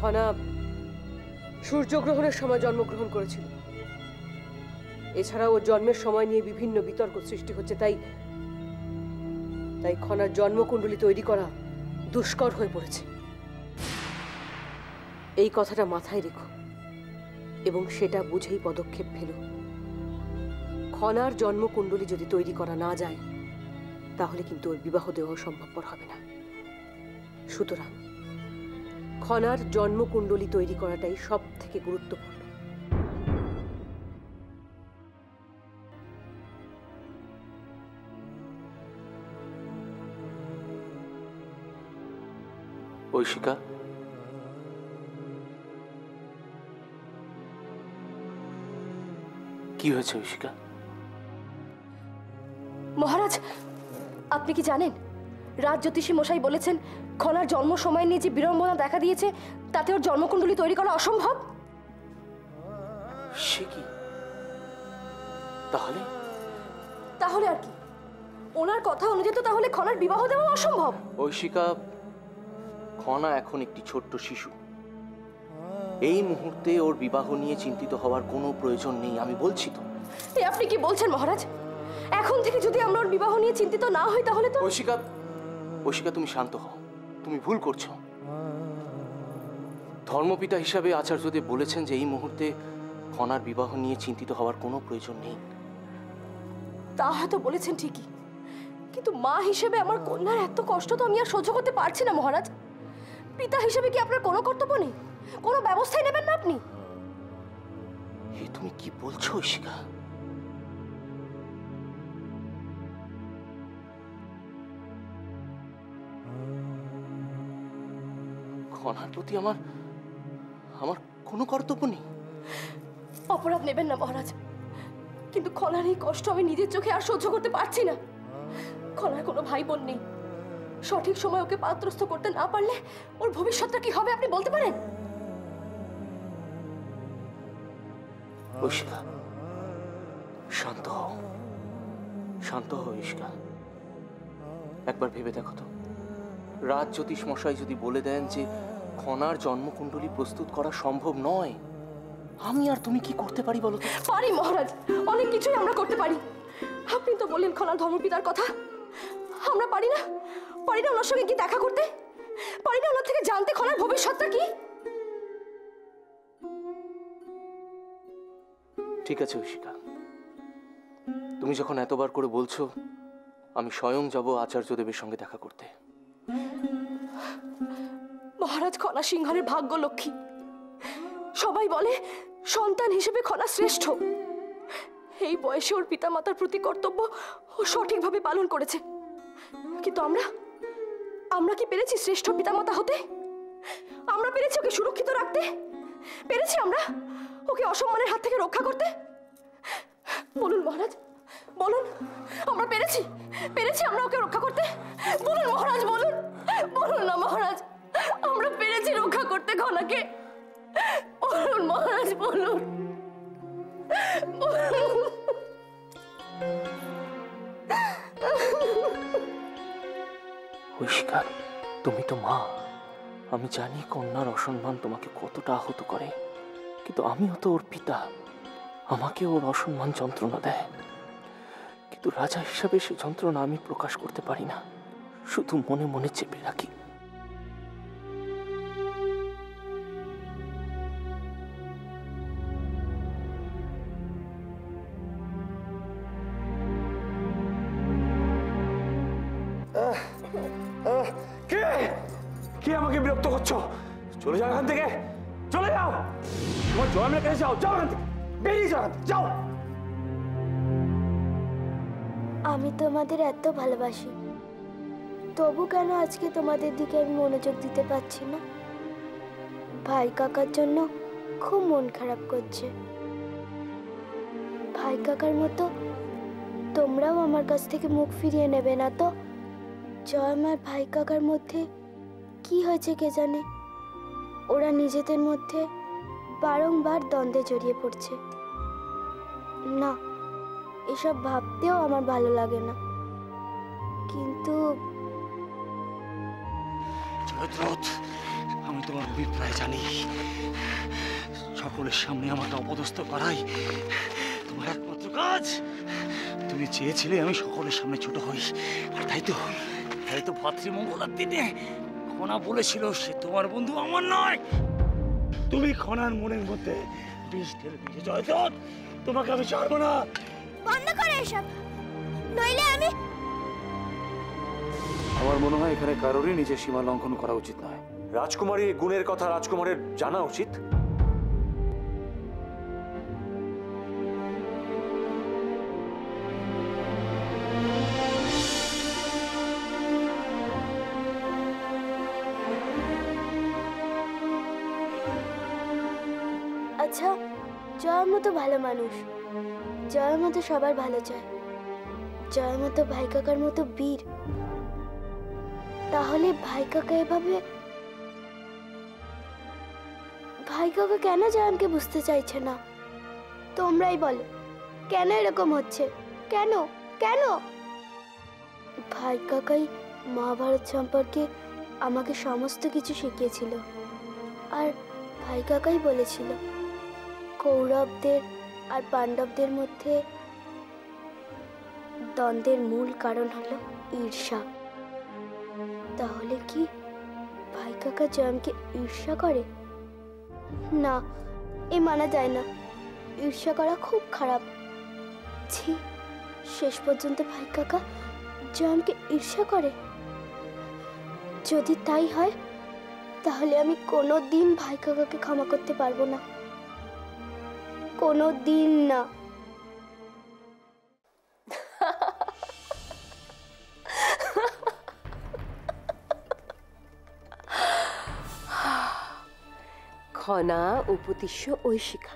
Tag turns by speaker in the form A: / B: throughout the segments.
A: খনা সূর্যগ্রহণের সময় জন্মগ্রহণ করেছিল। এছাড়া ওর জন্মের সময় নিয়ে বিভিন্ন বিতর্ক সৃষ্টি হচ্ছে, তাই খনার জন্মকুণ্ডলী তৈরি করা দুষ্কর হয়ে পড়েছে। এই কথাটা মাথায় রেখো এবং সেটা বুঝেই পদক্ষেপ ফেলো। খনার জন্মকুণ্ডলী যদি তৈরি করা না যায় তাহলে কিন্তু ওর বিবাহ দেওয়া সম্ভবপর হবে না। সুতরাং খনার জন্মকুণ্ডলী তৈরি করাটাই সব থেকে গুরুত্বপূর্ণ।
B: ঐশিকা, কি হয়েছে ঐশিকা?
C: মহারাজ, আপনি কি জানেন রাজ জ্যোতিষী মশাই বলেছেন খনার জন্ম সময় নিয়ে যে বিড়ম্বনা দেখা দিয়েছে তাতে ওর জন্মকুণ্ডলী তৈরি করা অসম্ভব।
B: সে কি? তাহলে
C: তাহলে আর কি? ওনার কথা অনুযায়ী তো তাহলে খনার বিবাহ দেওয়া অসম্ভব।
B: ঐশিকা, খনা এখন একটি ছোট্ট শিশু। এই মুহূর্তে ওর বিবাহ নিয়ে চিন্তিত হওয়ার কোনো প্রয়োজন নেই, আমি বলছি তো।
C: আপনি কি বলছেন মহারাজ? এখন থেকে যদি আমরা ওর বিবাহ নিয়ে চিন্তিত না হই তাহলে তো...
B: ঐশিকা, তুমি শান্ত হও, তুমি ভুল করছো। ধর্মপিতা হিসাবে আচার্যদেব বলেছেন যে এই মুহূর্তে খনার বিবাহ নিয়ে চিন্তিত হওয়ার কোনো প্রয়োজন নেই।
C: তা হয়তো বলেছেন ঠিকই, কিন্তু মা হিসেবে আমার কন্যার এত কষ্ট তো আমি আর সহ্য করতে পারছি না মহারাজ। পিতা হিসেবে কি আপনার কোনো কর্তব্য নেই? কোনো ব্যবস্থাই নেবেন না আপনি?
B: তুমি কি বলছো ঐশিকা? খনার প্রতি আমার কোনো কর্তব্য নেই?
C: অপরাধ নেবেন না মহারাজ, কিন্তু খনার এই কষ্ট আমি নিজের চোখে আর সহ্য করতে পারছি না। খনার কোনো ভাই বোন নেই। সঠিক সময় ওকে পাত্রস্থ করতে না পারলে ওর ভবিষ্যৎটা কি হবে আপনি বলতে পারেন?
B: ঐশিকা, শান্ত হও, শান্ত হও ঐশিকা। একবার ভেবে দেখো তো, রাজ জ্যোতিষ মশাই যদি বলে দেন যে খনার জন্মকুণ্ডলী প্রস্তুত করা সম্ভব নয়, আমি আর তুমি কি করতে পারি বলো তো?
C: পারি মহারাজ, অনেক কিছুই আমরা করতে পারি। আপনি তো বললেন খনার ধর্মপিতার কথা। আমরা পারি না ওনার সঙ্গে কি দেখা করতে? পারি না ওনার থেকে জানতে খনার ভবিষ্যৎটা কি?
B: ঠিক আছে ঐশিকা, তুমি যখন এতবার করে বলছো, আমি স্বয়ং যাব আচার্যদেবের সঙ্গে দেখা করতে।
C: মহারাজ, খনা সিংহারের ভাগ্য লক্ষ্মী। সবাই বলে সন্তান হিসেবে খনা শ্রেষ্ঠ। এই বয়সে ওর পিতামাতার প্রতি কর্তব্য ও সঠিকভাবে পালন করেছে, কিন্তু আমরা কি পেরেছি শ্রেষ্ঠ পিতামাতা হতে? আমরা পেরেছি ওকে সুরক্ষিত রাখতে? পেরেছি আমরা ওকে অসম্মানের হাত থেকে রক্ষা করতে? বলুন মহারাজ, বলুন, আমরা পেরেছি আমরা ওকে রক্ষা করতে? বলুন মহারাজ, বলুন না মহারাজ, আমরা পেরেছি রক্ষা করতে খনাকে? বলুন মহারাজ, বলুন।
B: ঐশিকা, তুমি তো মা। আমি জানি কন্যার অসম্মান তোমাকে কতটা আহত করে, কিন্তু আমিও তো ওর পিতা। আমাকে ওর অসম্মান যন্ত্রণা দেয়, কিন্তু রাজা হিসাবে সে যন্ত্রণা আমি প্রকাশ করতে পারি না, শুধু মনে মনে চেপে রাখি।
D: কে আমাকে বিরক্ত করছো? চলে যাও এখান থেকে, চলে যাও। তোমার জয়ের কাছে যাও, এখান থেকে বেরিয়ে যাও, যাও।
E: আমি তোমাদের এত ভালোবাসি, তবু কেন আজকে তোমাদের দিকে আমি মনোযোগ দিতে পারছি না? ভাই কাকার জন্য খুব মন খারাপ করছে। ভাই কাকার মতো তোমরাও আমার কাছ থেকে মুখ ফিরিয়ে নেবে না তো? জয়মার ভাই কাকার মধ্যে কি হয়েছে কে জানে, ওরা নিজেদের মধ্যে বারংবার দ্বন্দ্বে জড়িয়ে পড়ছে। না, এসব ভাবতেও আমার ভালো লাগে না, কিন্তু
D: আমি তোমার অভিপ্রায় জানি। সকলের সামনে আমাকে অপদস্থ করাই তোমার একমাত্র কাজ। তুমি চেয়েছিলে আমি সকলের সামনে ছোট হই, আর তাই তো ভাতৃমঙ্গলার দিনে খনা বলেছিল সে তোমার বন্ধু, আমার নয়। তুমি খনার মনের মধ্যে বিষ ঢেলে দিয়েছো জয়দ্রথ। তোমাকে আমি ছাড়বো না।
E: বন্ধ করে এসব, নইলে আমি।
F: আমার মনে হয় এখানে কারোরই নিজের সীমা লঙ্ঘন করা উচিত নয়।
G: রাজকুমারী গুণের কথা রাজকুমারের জানা উচিত।
E: আচ্ছা, জয়ের মতো ভালো মানুষ, জয়ের মতো সবার ভালো চায়, জয়ের মতো ভাই কাকার মতো বীর, তাহলে ভাই কাকা এভাবে, ভাই কাকা কেন জয়নকে বুঝতে চাইছে না? তোমরাই বলো, কেন এরকম হচ্ছে? কেন কেন? ভাই কাকাই মহাভারত সম্পর্কে আমাকে সমস্ত কিছু শিখিয়েছিল, আর ভাই কাকাই বলেছিল কৌরবদের আর পাণ্ডবদের মধ্যে দ্বন্দ্বের মূল কারণ হলো ঈর্ষা। তাহলে কি ভাই কাকা জয়নকে ঈর্ষা করে? না, এ মানা যায় না। ঈর্ষা করা খুব খারাপ। ছি, শেষ পর্যন্ত ভাই কাকা জয়নকে ঈর্ষা করে। যদি তাই হয় তাহলে আমি কোনো দিন ভাই কাকাকে ক্ষমা করতে পারবো না, কোনো দিন না।
A: খনা, উপতিষ্য, ঐশিকা,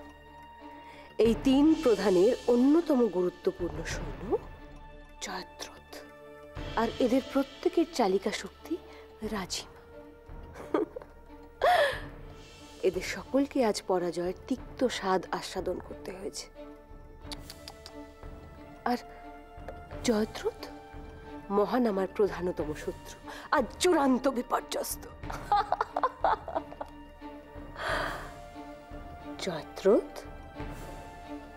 A: এই তিন প্রধানের অন্যতম গুরুত্বপূর্ণ সৈন্য জয়দ্রথ, আর এদের প্রত্যেকের চালিকা শক্তি রাজিমা। এদের সকলকে আজ পরাজয়ের তিক্ত স্বাদ আস্বাদন করতে হয়েছে। আর জয়দ্রথ, মহান আমার প্রধানতম শত্রু, আজ চূড়ান্ত বিপর্যস্ত। জয়দ্রথ,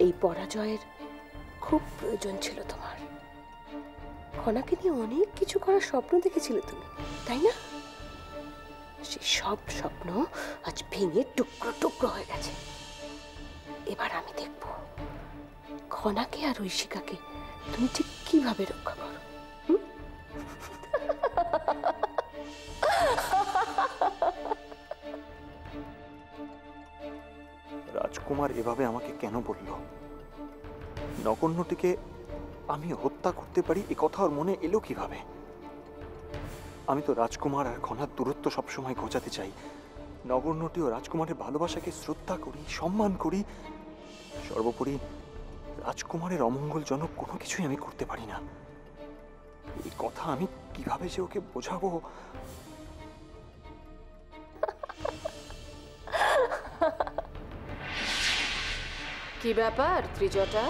A: এই পরাজয়ের খুব প্রয়োজন ছিল তোমার। খনাকে নিয়ে অনেক কিছু করার স্বপ্ন দেখেছিলে তুমি, তাই না? সেই সব স্বপ্ন আজ ভেঙে টুকরো টুকরো হয়ে গেছে। এবার আমি দেখব খনাকে আর ঐশিকাকে তুমি ঠিক কিভাবে রক্ষা করো।
G: রাজকুমার এভাবে আমাকে কেন বলল? নগণ্যটিকে আমি হত্যা করতে পারি এ কথা ওর মনে এলো কিভাবে? আমি তো রাজকুমার আর খনার দূরত্ব সবসময় ঘোচাতে চাই। নগণ্যটি ও রাজকুমারের ভালোবাসাকে শ্রদ্ধা করি, সম্মান করি। সর্বোপরি রাজকুমারের অমঙ্গলজনক কোনো কিছুই আমি করতে পারি না। এই কথা আমি কিভাবে যে ওকে বোঝাবো?
C: কি ব্যাপার ত্রিজটা,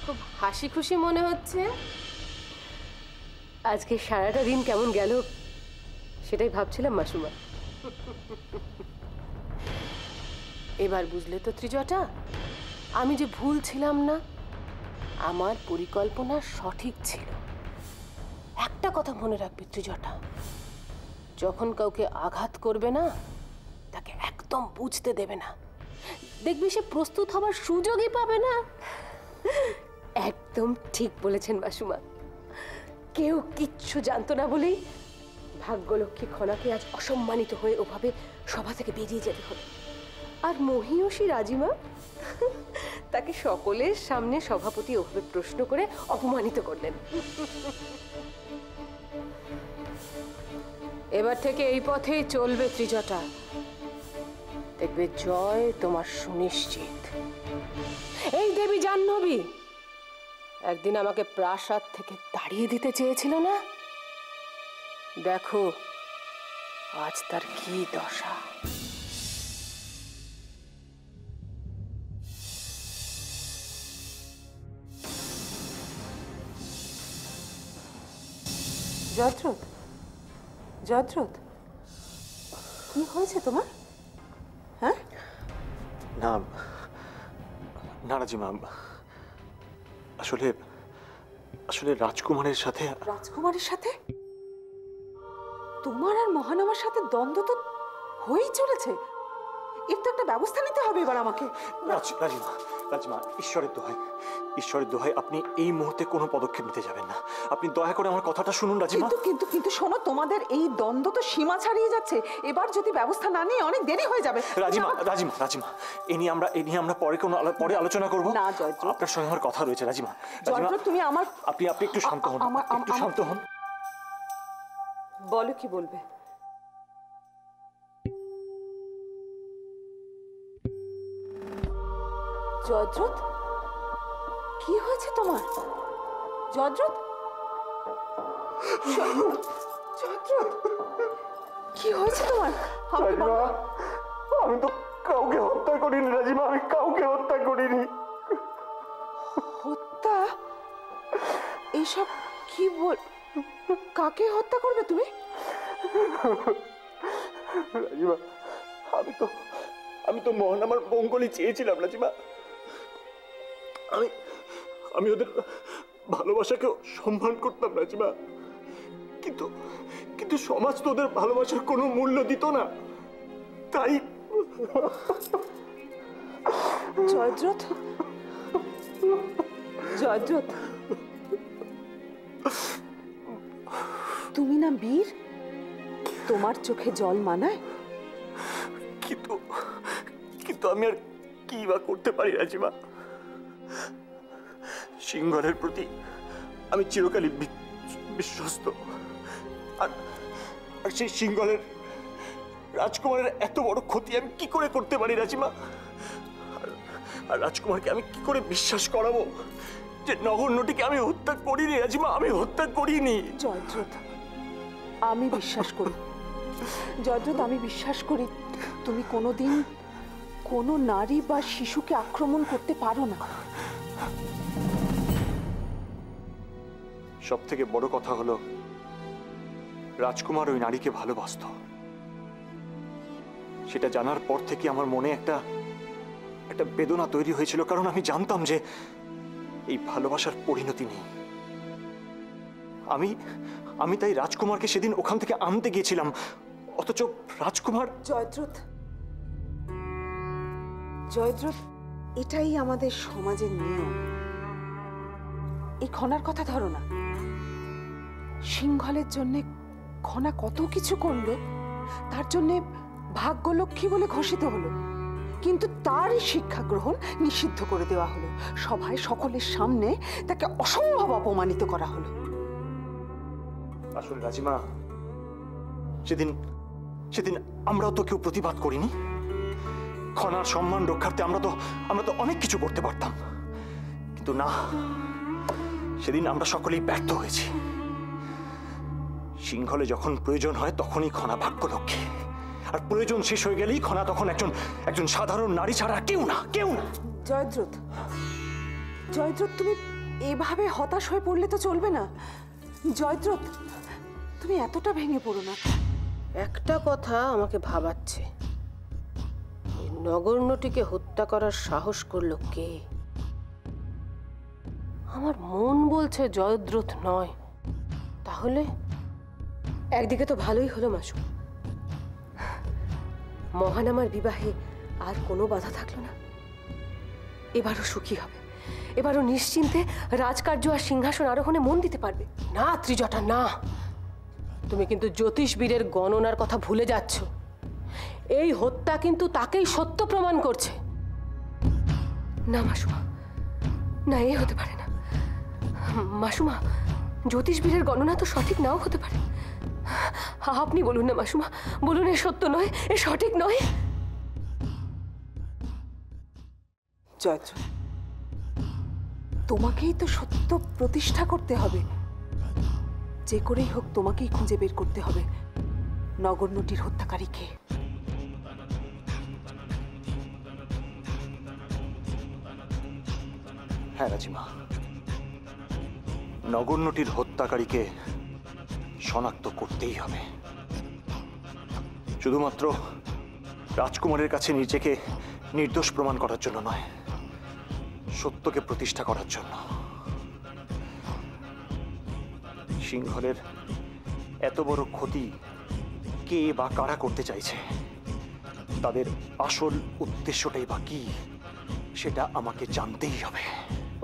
C: খুব হাসি খুশি মনে হচ্ছে।
A: আজকে সারাটা দিন কেমন গেল সেটাই ভাবছিলাম মাসুমা।
C: এবার বুঝলে তো ত্রিজটা, আমি যে ভুল ছিলাম না, আমার পরিকল্পনা সঠিক ছিল। একটা কথা মনে রাখবে ত্রিজটা, যখন কাউকে আঘাত করবে না তাকে একদম বুঝতে দেবে না, দেখবি সে প্রস্তুত হবার সুযোগই পাবে না।
A: একদম ঠিক বলেছেন মাসুমা। কেউ কিচ্ছু জানতো না বলেই ভাগ্যলক্ষ্মী খনাকে আজ অসম্মানিত হয়ে ওভাবে সভা থেকে বেরিয়ে যেতে হলো। আর মহিয়সী রাজিমা তাকে সকলের সামনে সভাপতি ওভাবে প্রশ্ন করে অপমানিত করলেন।
C: এবার থেকে এই পথেই চলবে ত্রিজটা, দেখবে জয় তোমার সুনিশ্চিত। এই দেবী জাহ্নবী একদিন আমাকে প্রাসাদ থেকে তাড়িয়ে দিতে চেয়েছিল না? দেখো আজ তার কি দশা।
A: জয়দ্রথ, জয়দ্রথ,
H: কি হয়েছে তোমার? হ্যাঁ,
G: না না রাজিমা, আসলে আসলে রাজকুমারের সাথে।
H: রাজকুমারের সাথে? তোমার আর মহানামার সাথে দ্বন্দ্ব তো হয়েই চলেছে। এর তো একটা ব্যবস্থা নিতে হবে এবার আমাকে।
G: রাজিমা, রাজিমা, ঈশ্বরের দোহাই, ঈশ্বরের দোহাই, আপনি এই মুহূর্তে কোনো পদক্ষেপ নিতে যাবেন না। আপনি দয়া করে আমার কথাটা শুনুন রাজিমা।
H: কিন্তু কিন্তু কিন্তু শোনো, তোমাদের এই দ্বন্দ্ব তো সীমা ছাড়িয়ে যাচ্ছে। এবার যদি ব্যবস্থা না নিয়ে অনেক দেরি হয়ে যাবে।
G: রাজিমা, রাজিমা, রাজিমা, এ নিয়ে আমরা পরে আলোচনা করব।
H: না জয়দ্রথ,
G: আপনার সঙ্গে আমার কথা রয়েছে রাজিমা।
H: জয়দ্রথ, তুমি আমার
G: আপনি একটু শান্ত হন, একটু শান্ত হন।
H: বলো, কি বলবে? জয়দ্রথ, কি হয়েছে তোমার? জয়দ্রথ, জয়দ্রথ, কি হয়েছে তোমার?
G: আমি তো কাউকে হত্যা করিনি রাজিমা, আমি কাউকে হত্যা করিনি।
H: হত্যা? এইসব কি বল? কাকে হত্যা করবে তুমি?
G: রাজিমা, আমি তো মহানামার মঙ্গলই চেয়েছিলাম রাজিমা। আমি ওদের ভালোবাসাকেও সম্মান করতাম রাজিমা, কিন্তু সমাজ তো ওদের ভালোবাসার কোনো মূল্য দিত না, তাই।
H: জয়দ্রথ, জয়দ্রথ, তুমি না বীর? তোমার চোখে জল মানায়?
G: কিন্তু আমি আর কি বা করতে পারি রাজিমা? সিংহলের প্রতি আমি চিরকালই বিশ্বস্ত, আর সেই সিংহলের রাজকুমারের এত বড় ক্ষতি আমি কি করে করতে পারি রাজিমা? আর রাজকুমারকে আমি কি করে বিশ্বাস করাবো যে নগণ্যটিকে আমি হত্যা করিনি রাজিমা, আমি হত্যা করিনি।
H: জয়দ্রথ, আমি বিশ্বাস করি, জয়দ্রথ, আমি বিশ্বাস করি তুমি কোনোদিন কোনো নারী বা শিশুকে আক্রমণ করতে পারো না।
G: সব থেকে বড় কথা হলো রাজকুমার ওই নারীকে ভালোবাসত। সেটা জানার পর থেকে আমার মনে একটা বেদনা তৈরি হয়েছিল, কারণ আমি জানতাম যে এই ভালোবাসার পরিণতি নেই। আমি তাই রাজকুমারকে সেদিন ওখান থেকে আনতে গিয়েছিলাম, অথচ রাজকুমার।
H: জয়দ্রথ, জয়দ্রথ, এটাই আমাদের সমাজের নিয়ম। এই খনার কথা ধরো না, সিংহলের জন্য খনা কত কিছু করলো, তার জন্য ভাগ্যলক্ষ্মী বলে ঘোষিত হলো, কিন্তু তারই শিক্ষা গ্রহণ নিষিদ্ধ করে দেওয়া হলো। সভায় সকলের সামনে তাকে অসম্ভব অপমানিত করা হলো।
G: আসলে রাজিমা, সেদিন আমরাও তো কেউ প্রতিবাদ করিনি। খনার সম্মান রক্ষার্থে আমরা তো অনেক কিছু করতে পারতাম, কিন্তু না, সেদিন আমরা সকলেই ব্যর্থ হয়েছি। সিংহলে যখন প্রয়োজন হয় তখনই খনা ভাগ্যলক্ষ্মী, আর প্রয়োজন শেষ হয়ে গেলেই খনা তখন একজন সাধারণ নারী ছাড়া কেউ না।
H: জয়দ্রথ, জয়দ্রথ, তুমি এভাবে হতাশ হয়ে পড়লে তো চলবে না। জয়দ্রথ, তুমি এতটা ভেঙে পড়ো না।
A: একটা কথা আমাকে ভাবাচ্ছে, নগণ্যটিকে হত্যা করার সাহস করলো কে? আমার মন বলছে জয়দ্রথ নয়। তাহলে একদিকে তো ভালোই হলো মাসু, মহানামার বিবাহে আর কোনো বাধা থাকলো না। এবারও সুখী হবে, এবারও নিশ্চিন্তে রাজকার্য আর সিংহাসন আরোহণে মন দিতে পারবে। না ত্রিজটা, না, তুমি কিন্তু জ্যোতিষবীরের গণনার কথা ভুলে যাচ্ছ। এই হত্যা কিন্তু তাকেই সত্য প্রমাণ করছে। না মাসুমা, না, এ হতে পারে না। মাসুমা, জ্যোতিষবীরের গণনা তো সঠিক নাও হতে পারে। আপনি বলুন না মাসুমা, বলুন এ সত্য নয়, এ সঠিক নয়।
H: জয়দ্রথ, তোমাকেই তো সত্য প্রতিষ্ঠা করতে হবে। যে করেই হোক তোমাকেই খুঁজে বের করতে হবে নগণ্যটির হত্যাকারীকে।
G: হ্যাঁ রাজিমা, নগণ্যটির হত্যাকারীকে শনাক্ত করতেই হবে। শুধুমাত্র রাজকুমারের কাছে নিজেকে নির্দোষ প্রমাণ করার জন্য নয়, সত্যকে প্রতিষ্ঠা করার জন্য। সিংহলের এত বড় ক্ষতি কে বা কারা করতে চাইছে, তাদের আসল উদ্দেশ্যটাই বা কি, সেটা আমাকে জানতেই হবে।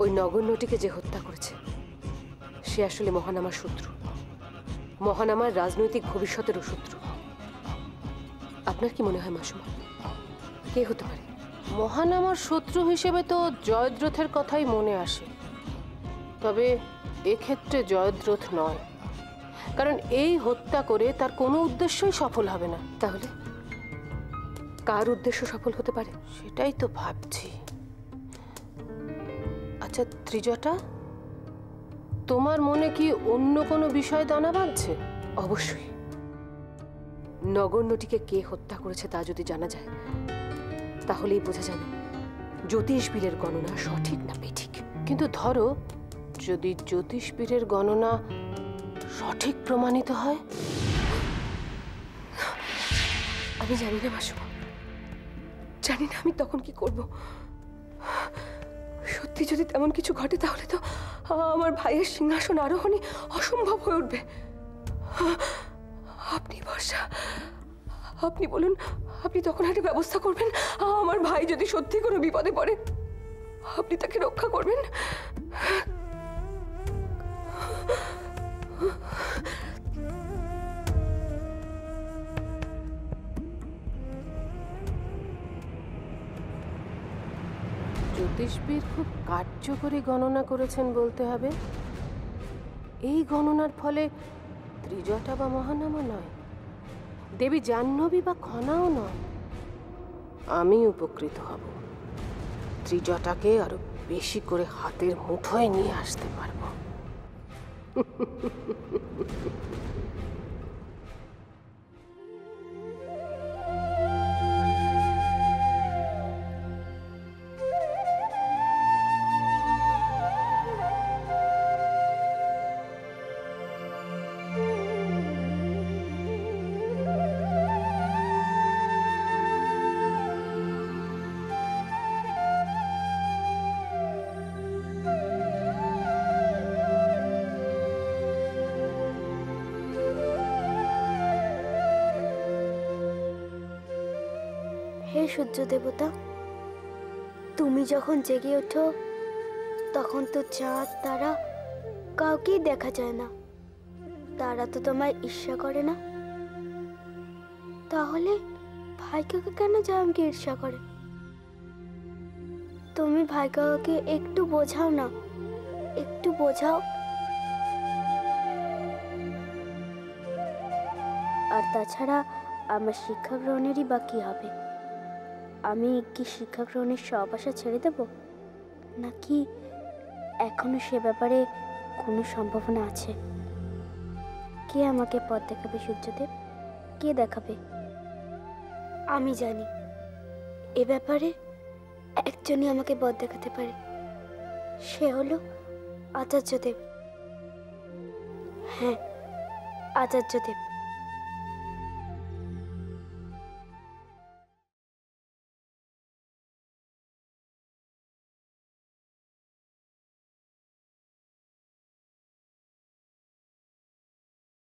A: ওই নগণ্যটিকে যে হত্যা করেছে সে আসলে মহানামার শত্রু, মহানামার রাজনৈতিক ভবিষ্যতেরও শত্রু। আপনার কি মনে হয় মাসুমা, কে হতে পারে?
I: মহানামার শত্রু হিসেবে তো জয়দ্রথের কথাই মনে আসে, তবে এক্ষেত্রে জয়দ্রথ নয়, কারণ এই হত্যা করে তার কোনো উদ্দেশ্যই সফল হবে না।
A: তাহলে কার উদ্দেশ্য সফল হতে পারে?
I: সেটাই তো ভাবছি। আচ্ছা ত্রিজটা, তোমার মনে কি অন্য কোনো বিষয় দানা বাঁধছে?
A: অবশ্যই। নগণ্যটিকে কে হত্যা করেছে তা যদি জানা যায়, তাহলেই বোঝা যাবে জ্যোতিষবীরের গণনা সঠিক না বেঠিক।
I: কিন্তু ধরো যদি জ্যোতিষবীরের গণনা সঠিক প্রমাণিত হয়?
A: আমি জানি না মাসুমা, জানি না আমি তখন কি করব। সত্যি যদি তেমন কিছু ঘটে তাহলে তো আমার ভাইয়ের সিংহাসন আরোহণই অসম্ভব হয়ে উঠবে। আপনি ভরসা, আপনি বলুন, আপনি তখন একটা ব্যবস্থা করবেন। আমার ভাই যদি সত্যি কোনো বিপদে পড়ে, আপনি তাকে রক্ষা করবেন।
I: জ্যোতিষবীর খুব কার্যকরী গণনা করেছেন বলতে হবে। এই গণনার ফলে ত্রিজটা বা মহানামা নয়, দেবী জাহ্নবী বা খনাও নয়, আমি উপকৃত হব। ত্রিজটাকে আরো বেশি করে হাতের মুঠোয় নিয়ে আসতে পারবো।
E: হে সূর্য দেবতা, তুমি যখন জেগে ওঠো তখন তো চাঁদ তারা কাউকেই দেখা যায় না। তারা তো তোমায় ঈর্ষা করে না, তাহলে ভাই কাকা কেন জামকে ঈর্ষা করে? তুমি ভাই কাকাকে একটু বোঝাও না, একটু বোঝাও। আর তাছাড়া আমার শিক্ষা গ্রহণেরই বা কি হবে? আমি কি শিক্ষা গ্রহণের সব আশা ছেড়ে দেব, নাকি এখনো সে ব্যাপারে কোনো সম্ভাবনা আছে? কে আমাকে পথ দেখাবে সূর্যদেব? কে দেখাবে? আমি জানি এ ব্যাপারে একজনই আমাকে পথ দেখাতে পারে, সে হলো আচার্যদেব। হ্যাঁ, আচার্যদেব।